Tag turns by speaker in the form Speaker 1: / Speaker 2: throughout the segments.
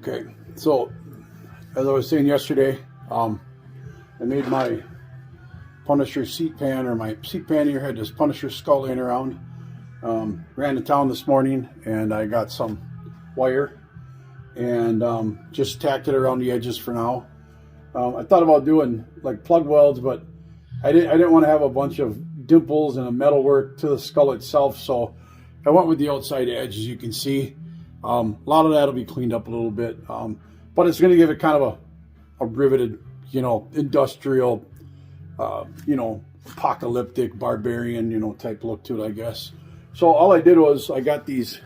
Speaker 1: Okay, so as I was saying yesterday, I made my Punisher seat pan, or my seat pan here had this Punisher skull laying around. Ran to town this morning and I got some wire and just tacked it around the edges for now. I thought about doing like plug welds, but I didn't want to have a bunch of dimples and a metalwork to the skull itself, so I went with the outside edge, as you can see. A lot of that will be cleaned up a little bit, but it's going to give it kind of a riveted, industrial, apocalyptic, barbarian, type look to it, I guess. So all I did was I got these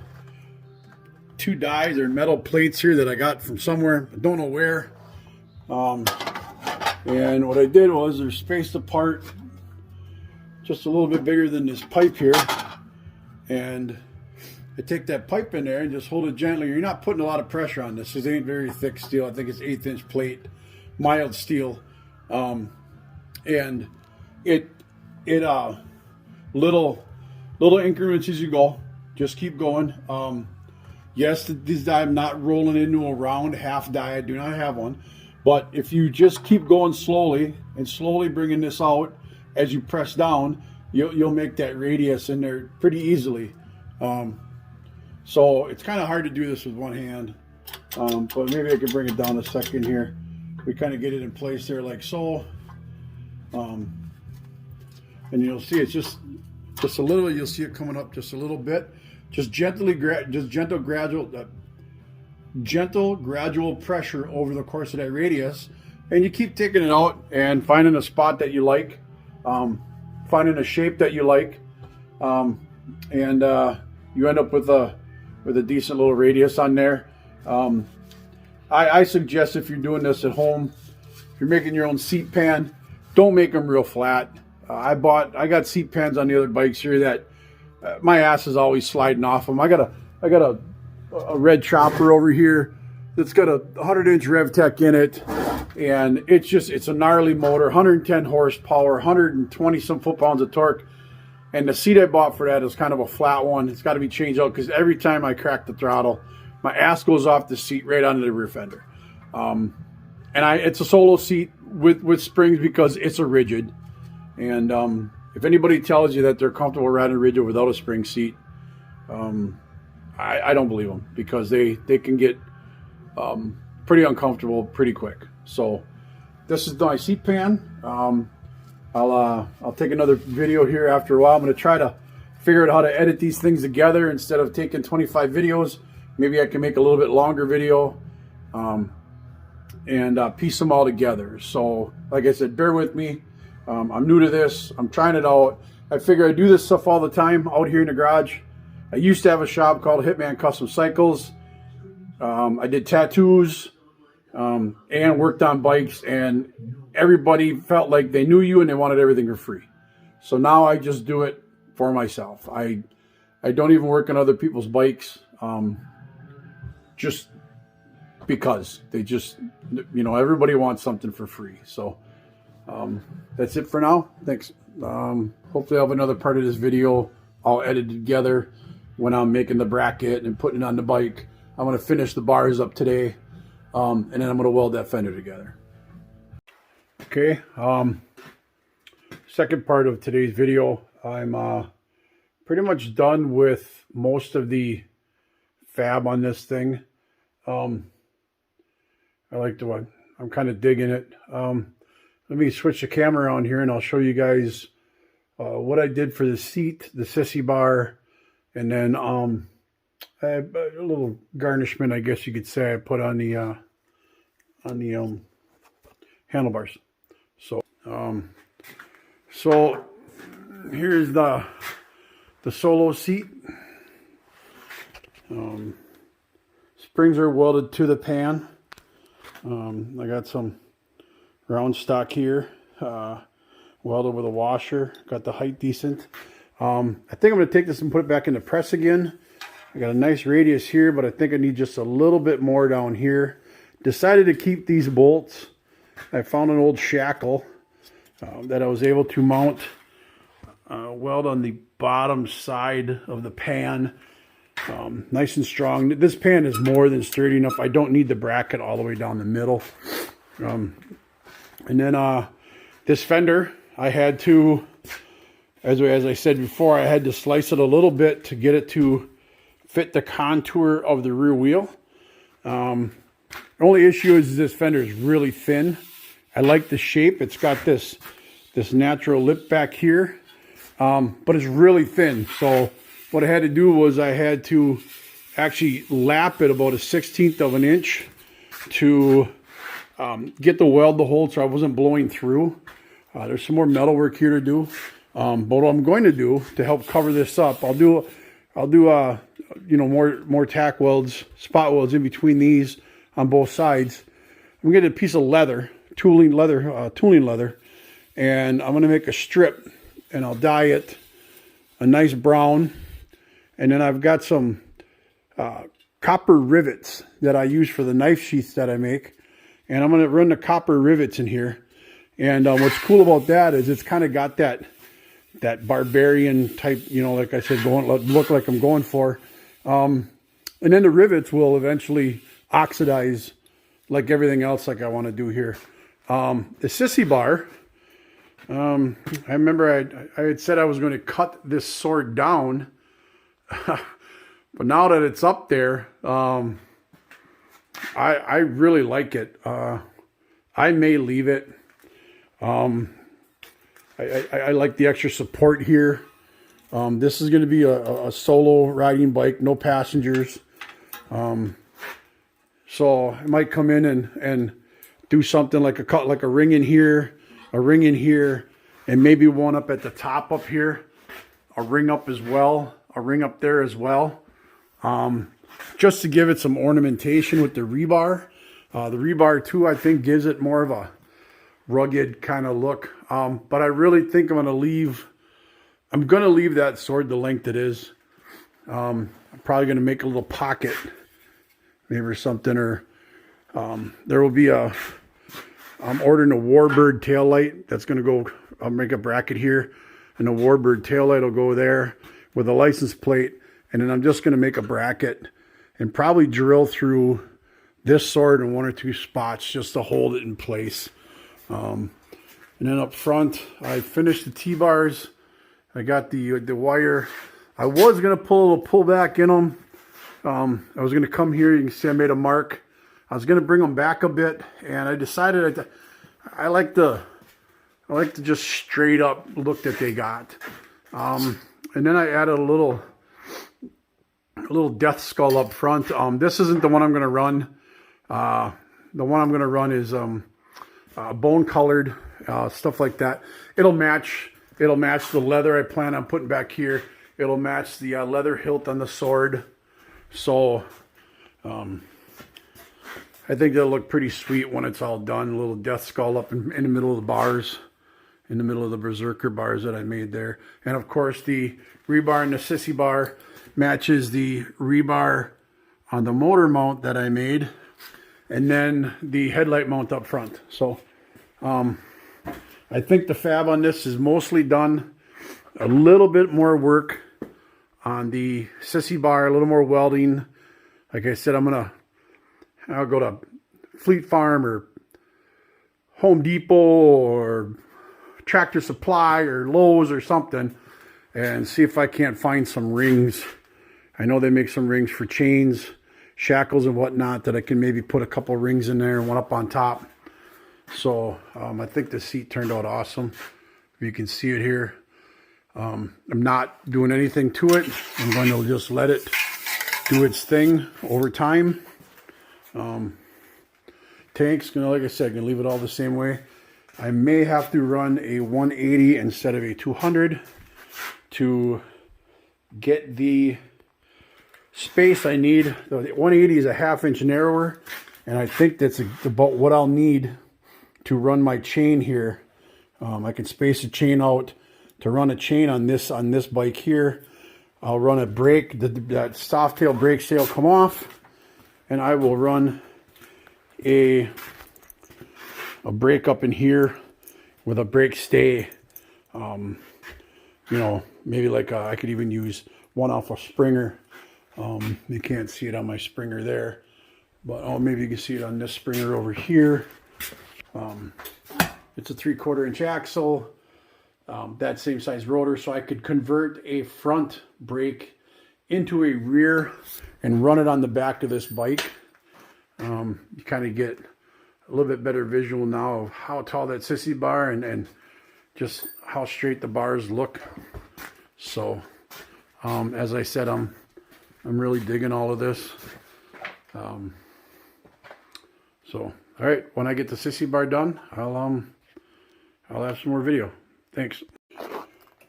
Speaker 1: two dies or metal plates here that I got from somewhere, I don't know where. And what I did was they're spaced apart just a little bit bigger than this pipe here. And I take that pipe in there and just hold it gently. You're not putting a lot of pressure on this. This ain't very thick steel. I think it's 1/8" plate, mild steel. And it little increments as you go. Just keep going. Yes, this die I'm not rolling into a round half die. I do not have one. But if you just keep going slowly and slowly bringing this out as you press down, you'll make that radius in there pretty easily. So it's kind of hard to do this with one hand, but maybe I can bring it down a second here. We kind of get it in place there like so, and you'll see it's just a little. You'll see it coming up just a little bit. Just gentle gradual pressure over the course of that radius, and you keep taking it out and finding a spot that you like, finding a shape that you like, and you end up with a decent little radius on there. I suggest if you're doing this at home, if you're making your own seat pan, don't make them real flat. I got seat pans on the other bikes here that my ass is always sliding off them. I got a red chopper over here that's got a 100-inch RevTech in it, and it's a gnarly motor, 110 horsepower, 120 some foot-pounds of torque. And the seat I bought for that is kind of a flat one. It's got to be changed out because every time I crack the throttle, my ass goes off the seat right onto the rear fender. And it's a solo seat with springs because it's a rigid. And if anybody tells you that they're comfortable riding a rigid without a spring seat, I don't believe them, because they can get pretty uncomfortable pretty quick. So this is my seat pan. I'll take another video here after a while. I'm going to try to figure out how to edit these things together instead of taking 25 videos. Maybe I can make a little bit longer video and piece them all together. So like I said, bear with me. I'm new to this. I'm trying it out. I figure I do this stuff all the time out here in the garage. I used to have a shop called Hitman Custom Cycles. I did tattoos and worked on bikes, and everybody felt like they knew you and they wanted everything for free. So now I just do it for myself. I don't even work on other people's bikes, just because they just, everybody wants something for free. So that's it for now. Thanks. Hopefully I'll have another part of this video all edited together when I'm making the bracket and putting it on the bike. I'm going to finish the bars up today, and then I'm going to weld that fender together. Okay, second part of today's video. I'm pretty much done with most of the fab on this thing. I'm kind of digging it. Let me switch the camera around here and I'll show you guys what I did for the seat, the sissy bar, and then I have a little garnishment, I guess you could say, I put on the handlebars. So here's the solo seat. Springs are welded to the pan. I got some round stock here, welded with a washer. Got the height decent. I think I'm going to take this and put it back in the press again. I got a nice radius here, but I think I need just a little bit more down here. Decided to keep these bolts. I found an old shackle that I was able to mount, weld on the bottom side of the pan. Nice and strong. This pan is more than sturdy enough. I don't need the bracket all the way down the middle. And then this fender, I had to, as I said before, I had to slice it a little bit to get it to fit the contour of the rear wheel. The only issue is this fender is really thin. I like the shape. It's got this natural lip back here, but it's really thin. So what I had to do was I had to actually lap it about 1/16 of an inch to get the weld to hold so I wasn't blowing through. There's some more metal work here to do. But what I'm going to do to help cover this up, I'll do more tack welds, spot welds in between these on both sides. I'm going to get a piece of leather, tooling leather, and I'm going to make a strip, and I'll dye it a nice brown. And then I've got some copper rivets that I use for the knife sheaths that I make, and I'm going to run the copper rivets in here. And what's cool about that is it's kind of got that barbarian type, like I said, look like I'm going for. And then the rivets will eventually oxidize like everything else like I want to do here. The sissy bar, I remember I had said I was going to cut this sword down, but now that it's up there, I really like it. I may leave it. I like the extra support here. This is going to be a solo riding bike, no passengers. So I might come in and do something like a ring in here, and maybe one up at the top up here, a ring up as well, a ring up there as well, just to give it some ornamentation with the rebar. The rebar too, I think, gives it more of a rugged kind of look. But I really think I'm going to leave that sword the length it is. I'm probably going to make a little pocket, maybe or something, or there will be I'm ordering a Warbird tail light that's going to go. I'll make a bracket here, and the Warbird tail light will go there with a license plate, and then I'm just going to make a bracket and probably drill through this sword in one or two spots just to hold it in place. And then up front, I finished the T-bars. I got the wire. I was going to pull a little pull back in them. I was going to come here. You can see I made a mark. I was going to bring them back a bit, and I decided I like the just straight up look that they got. And then I added a little death skull up front. This isn't the one I'm going to run. The one I'm going to run is bone colored, stuff like that. It'll match the leather I plan on putting back here. It'll match the leather hilt on the sword. So I think that'll look pretty sweet when it's all done. A little death skull up in the middle of the bars, in the middle of the berserker bars that I made there. And of course the rebar and the sissy bar matches the rebar on the motor mount that I made, and then the headlight mount up front. So I think the fab on this is mostly done. A little bit more work on the sissy bar, a little more welding. Like I said, I'll go to Fleet Farm or Home Depot or Tractor Supply or Lowe's or something and see if I can't find some rings. I know they make some rings for chains, shackles and whatnot, that I can maybe put a couple rings in there and one up on top. So I think the seat turned out awesome. You can see it here. I'm not doing anything to it. I'm going to just let it do its thing over time. Tanks, like I said, gonna leave it all the same way. I may have to run a 180 instead of a 200 to get the space I need. The 180 is a 1/2 inch narrower, and I think that's about what I'll need to run my chain here. I can space the chain out to run a chain on this bike here. I'll run a brake, that Softail brake stay will come off, and I will run a brake up in here with a brake stay. Maybe like I could even use one off a Springer. You can't see it on my springer there, but oh, maybe you can see it on this springer over here. It's a 3/4 inch axle, that same size rotor, so I could convert a front brake into a rear and run it on the back of this bike. You kind of get a little bit better visual now of how tall that sissy bar and just how straight the bars look. So as I said, I'm really digging all of this. So all right, when I get the sissy bar done, I'll have some more video. Thanks. All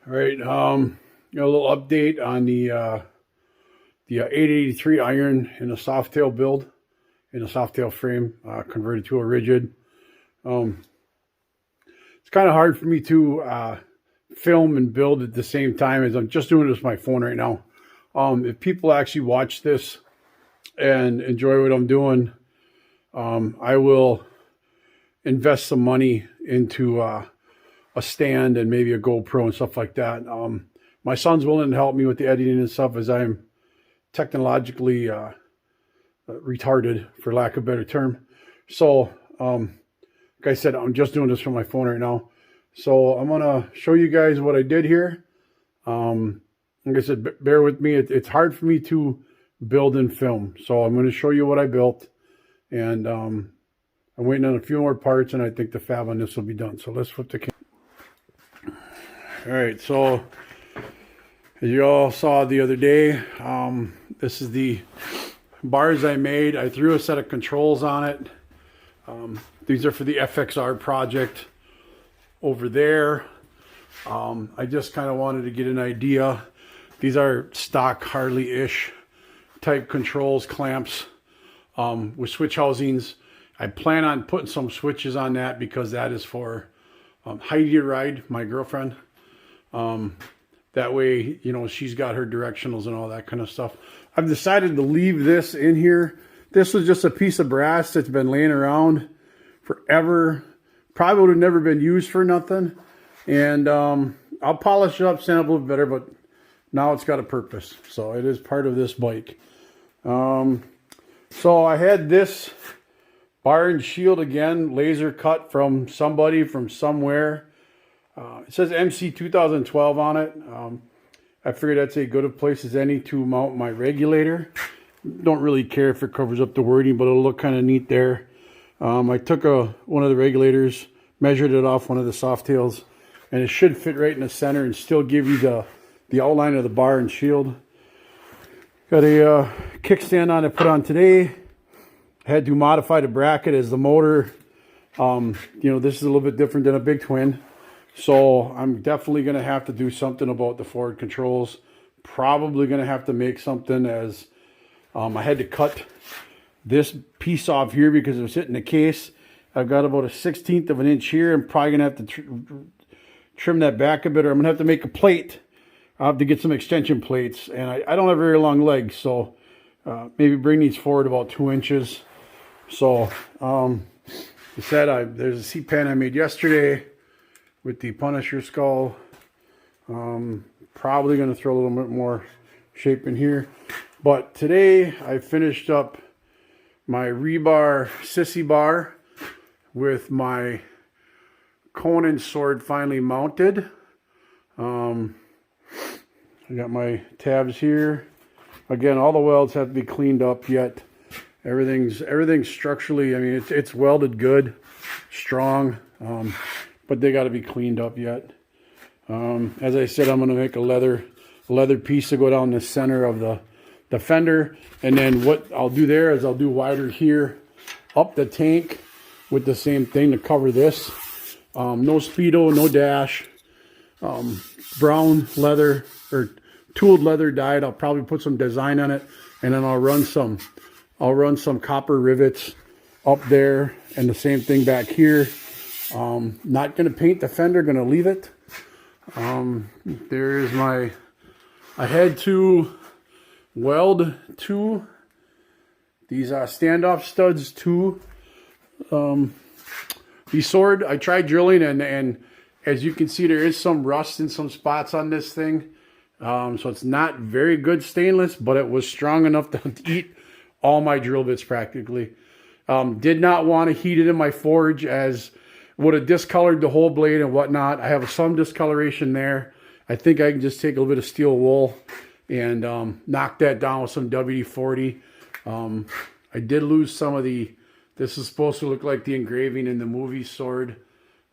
Speaker 1: right, got a little update on the 883 iron in a Softail build, in a Softail frame, converted to a rigid. It's kind of hard for me to film and build at the same time, as I'm just doing this with my phone right now. If people actually watch this and enjoy what I'm doing, I will invest some money into a stand and maybe a GoPro and stuff like that. My son's willing to help me with the editing and stuff, as I'm technologically retarded, for lack of a better term. So like I said, I'm just doing this from my phone right now. So I'm gonna show you guys what I did here. Like I said, bear with me. It's hard for me to build and film, so I'm going to show you what I built, and I'm waiting on a few more parts, and I think the fab on this will be done. So let's flip the camera. All right, so as you all saw the other day, this is the bars I made. I threw a set of controls on it. These are for the FXR project over there. I just kind of wanted to get an idea. These are stock Harley-ish type controls, clamps, with switch housings. I plan on putting some switches on that because that is for Heidi Ride, my girlfriend. That way, you know, she's got her directionals and all that kind of stuff. I've decided to leave this in here. This was just a piece of brass that's been laying around forever. Probably would have never been used for nothing. And I'll polish it up, stand up a little better, but now it's got a purpose. So it is part of this bike. So I had this bar and shield, again, laser cut from somebody from somewhere. It says MC 2012 on it. I figured that's as good a place as any to mount my regulator. Don't really care if it covers up the wording, but it'll look kind of neat there. I took one of the regulators, measured it off one of the Softails, and it should fit right in the center and still give you the outline of the bar and shield. Got a kickstand on it put on today. Had to modify the bracket as the motor. You know, this is a little bit different than a big twin. So I'm definitely going to have to do something about the forward controls. Probably going to have to make something, as I had to cut this piece off here because it was hitting the case. I've got about a 1/16 of an inch here. I'm probably going to have to trim that back a bit, or I'm going to have to make a plate. I'll have to get some extension plates, and I don't have very long legs, so maybe bring these forward about 2 inches. So I said, there's a seat pan I made yesterday with the Punisher skull. Probably going to throw a little bit more shape in here. But today I finished up my rebar sissy bar with my Conan sword finally mounted. I got my tabs here. Again, all the welds have to be cleaned up yet. Everything's structurally, I mean, it's welded good, strong, but they got to be cleaned up yet. As I said, I'm going to make a leather piece to go down the center of the fender, and then what I'll do there is I'll do wider here up the tank with the same thing to cover this. No Speedo, no dash, brown leather or tooled leather dyed. I'll probably put some design on it, and then I'll run some copper rivets up there, and the same thing back here. Not going to paint the fender, going to leave it. There is I had to weld these standoff studs to the sword. I tried drilling, and as you can see, there is some rust in some spots on this thing. So it's not very good stainless, but it was strong enough to eat all my drill bits practically. Did not want to heat it in my forge, as would have discolored the whole blade and whatnot. I have some discoloration there. I think I can just take a little bit of steel wool and knock that down with some WD-40. I did lose some of the, this is supposed to look like the engraving in the movie sword.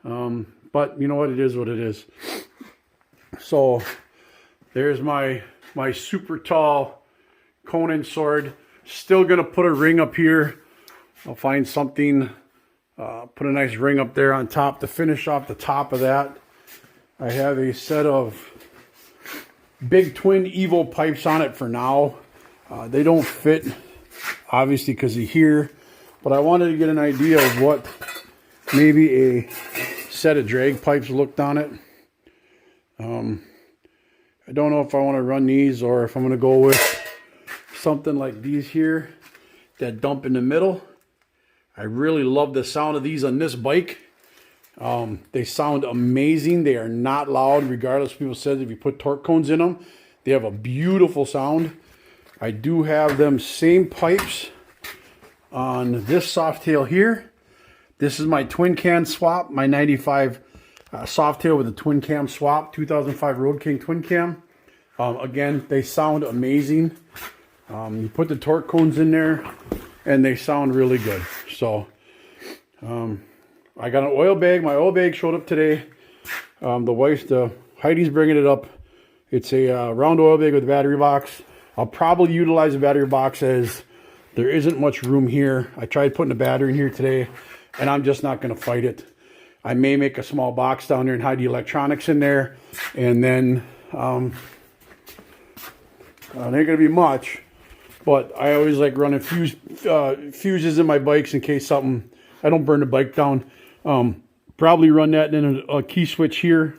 Speaker 1: But you know what, it is what it is. So there's my super tall Conan sword. Still gonna put a ring up here. I'll find something, put a nice ring up there on top to finish off the top of that. I have a set of big twin Evo pipes on it for now. They don't fit, obviously, because of here, but I wanted to get an idea of what maybe a set of drag pipes looked on it. I don't know if I want to run these or if I'm going to go with something like these here that dump in the middle. I really love the sound of these on this bike. They sound amazing. They are not loud, regardless. People said if you put torque cones in them, they have a beautiful sound. I do have them same pipes on this Softail here. This is my twin cam swap, my 95 Softail with a twin cam swap, 2005 Road King twin cam. Again, they sound amazing. You put the torque cones in there and they sound really good. So I got an oil bag. My oil bag showed up today. Heidi's bringing it up. It's a round oil bag with a battery box. I'll probably utilize the battery box as there isn't much room here. I tried putting a battery in here today, and I'm just not going to fight it. I may make a small box down there and hide the electronics in there, and then there ain't going to be much. But I always like running fuses in my bikes in case something, I don't burn the bike down. Probably run that in a key switch here,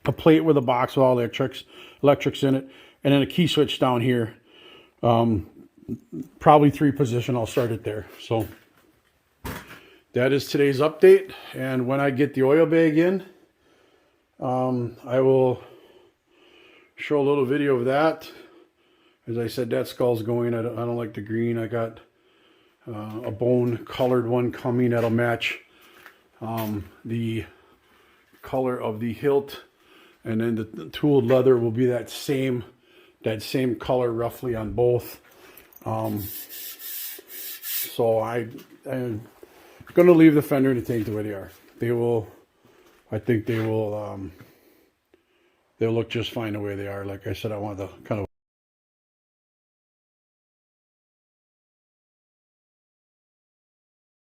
Speaker 1: a plate with a box with all the electrics in it, and then a key switch down here. Probably 3 position, I'll start it there. So that is today's update. And when I get the oil bag in, I will show a little video of that. As I said, that skull's going. I don't like the green. I got a bone colored one coming that'll match the color of the hilt, and then the tooled leather will be that same color roughly on both. So I'm gonna leave the fender and the tank the way they are. I think they'll look just fine the way they are. Like I said, I want the kind of